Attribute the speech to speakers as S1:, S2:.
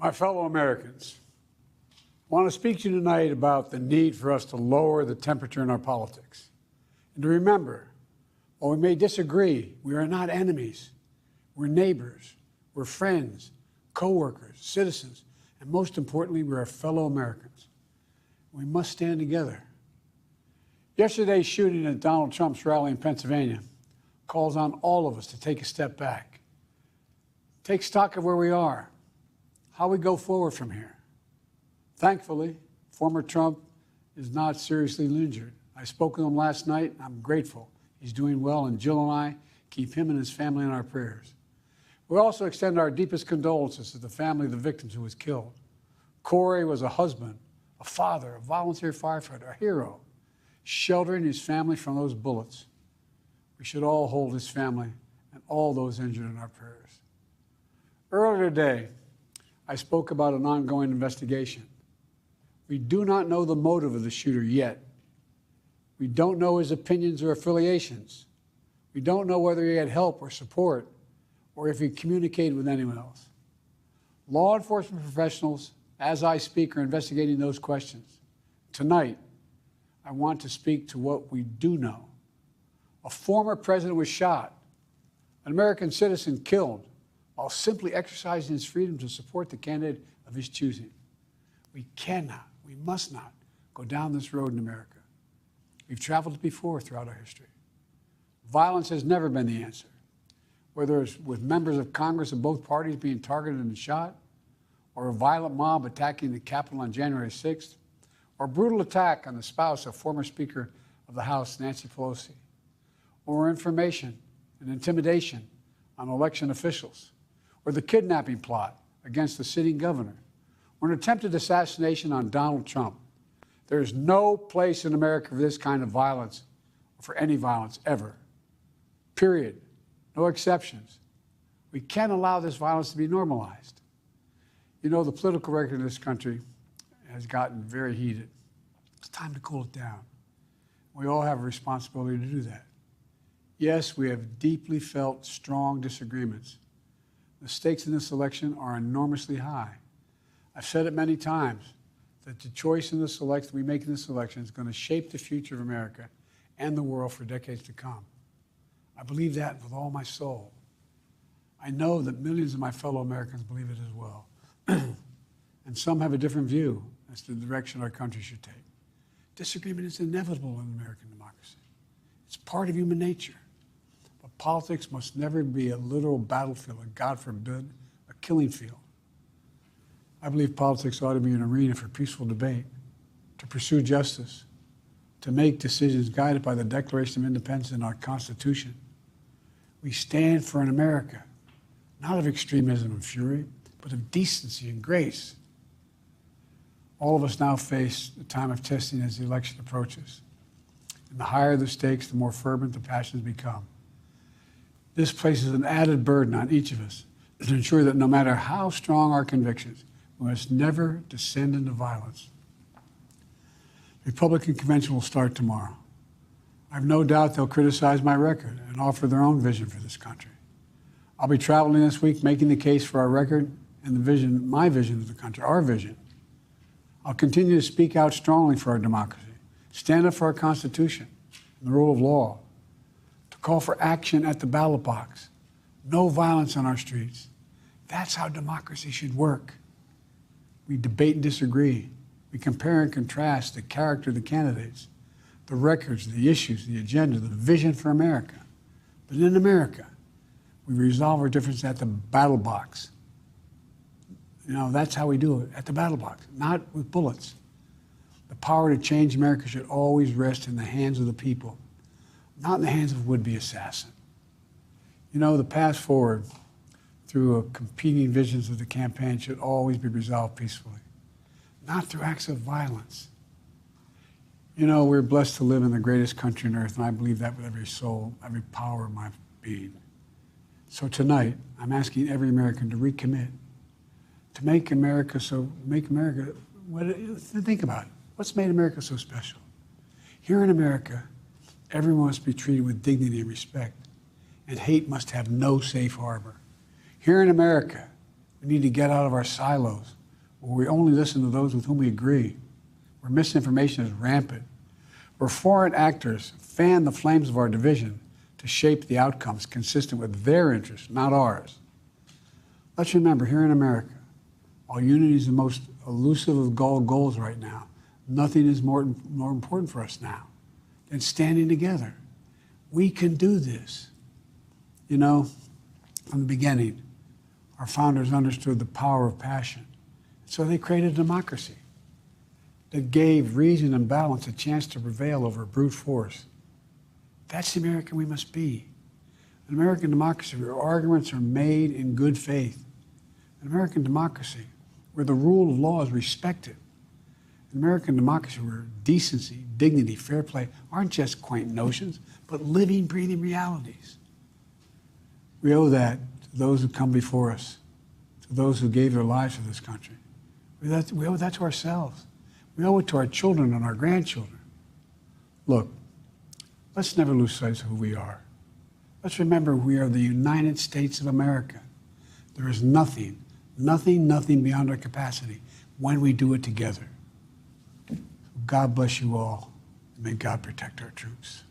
S1: My fellow Americans, I want to speak to you tonight about the need for us to lower the temperature in our politics. And to remember, while we may disagree, we are not enemies. We're neighbors, we're friends, co-workers, citizens, and most importantly, we're our fellow Americans. We must stand together. Yesterday's shooting at Donald Trump's rally in Pennsylvania calls on all of us to take a step back, take stock of where we are, how we go forward from here. Thankfully, former Trump is not seriously injured. I spoke with him last night. I'm grateful. He's doing well, and Jill and I keep him and his family in our prayers. We also extend our deepest condolences to the family of the victims who was killed. Corey was a husband, a father, a volunteer firefighter, a hero, sheltering his family from those bullets. We should all hold his family and all those injured in our prayers. Earlier today, I spoke about an ongoing investigation. We do not know the motive of the shooter yet. We don't know his opinions or affiliations. We don't know whether he had help or support or if he communicated with anyone else. Law enforcement professionals, as I speak, are investigating those questions. Tonight, I want to speak to what we do know. A former president was shot, an American citizen killed, while simply exercising his freedom to support the candidate of his choosing. We cannot, we must not go down this road in America. We've traveled it before throughout our history. Violence has never been the answer, whether it's with members of Congress of both parties being targeted and shot, or a violent mob attacking the Capitol on January 6th, or a brutal attack on the spouse of former Speaker of the House, Nancy Pelosi, or information and intimidation on election officials, or the kidnapping plot against the sitting governor, or an attempted assassination on Donald Trump. There is no place in America for this kind of violence, or for any violence ever. Period. No exceptions. We can't allow this violence to be normalized. You know, the political record in this country has gotten very heated. It's time to cool it down. We all have a responsibility to do that. Yes, we have deeply felt strong disagreements. The stakes in this election are enormously high. I've said it many times that the choice in this election we make in this election is going to shape the future of America and the world for decades to come. I believe that with all my soul. I know that millions of my fellow Americans believe it as well. And some have a different view as to the direction our country should take. Disagreement is inevitable in American democracy. It's part of human nature. But politics must never be a literal battlefield, and God forbid, a killing field. I believe politics ought to be an arena for peaceful debate, to pursue justice, to make decisions guided by the Declaration of Independence and our Constitution. We stand for an America, not of extremism and fury, but of decency and grace. All of us now face a time of testing as the election approaches. And the higher the stakes, the more fervent the passions become. This places an added burden on each of us to ensure that no matter how strong our convictions, we must never descend into violence. The Republican convention will start tomorrow. I have no doubt they'll criticize my record and offer their own vision for this country. I'll be traveling this week making the case for our record and the vision, my vision of the country, our vision. I'll continue to speak out strongly for our democracy, stand up for our Constitution and the rule of law, to call for action at the ballot box, no violence on our streets. That's how democracy should work. We debate and disagree. We compare and contrast the character of the candidates, the records, the issues, the agenda, the vision for America. But in America, we resolve our differences at the battle box. You know, that's how we do it, at the battle box, not with bullets. The power to change America should always rest in the hands of the people, not in the hands of a would-be assassin. You know, the path forward through competing visions of the campaign should always be resolved peacefully, not through acts of violence. You know, we're blessed to live in the greatest country on earth, and I believe that with every soul, every power of my being. So tonight, I'm asking every American to recommit, to think about it. What's made America so special? Here in America, everyone must be treated with dignity and respect, and hate must have no safe harbor. Here in America, We need to get out of our silos, where we only listen to those with whom we agree, where misinformation is rampant, where foreign actors fan the flames of our division to shape the outcomes consistent with their interests, not ours. Let's remember, here in America, while unity is the most elusive of goals right now, nothing is more important for us now than standing together. We can do this. You know, from the beginning, our founders understood the power of passion. So they created a democracy that gave reason and balance a chance to prevail over brute force. That's the American we must be. An American democracy where arguments are made in good faith. An American democracy where the rule of law is respected. An American democracy where decency, dignity, fair play aren't just quaint notions, but living, breathing realities. We owe that to those who come before us, to those who gave their lives for this country. We owe that to ourselves. We owe it to our children and our grandchildren. Look, let's never lose sight of who we are. Let's remember we are the United States of America. There is nothing beyond our capacity when we do it together. God bless you all, and may God protect our troops.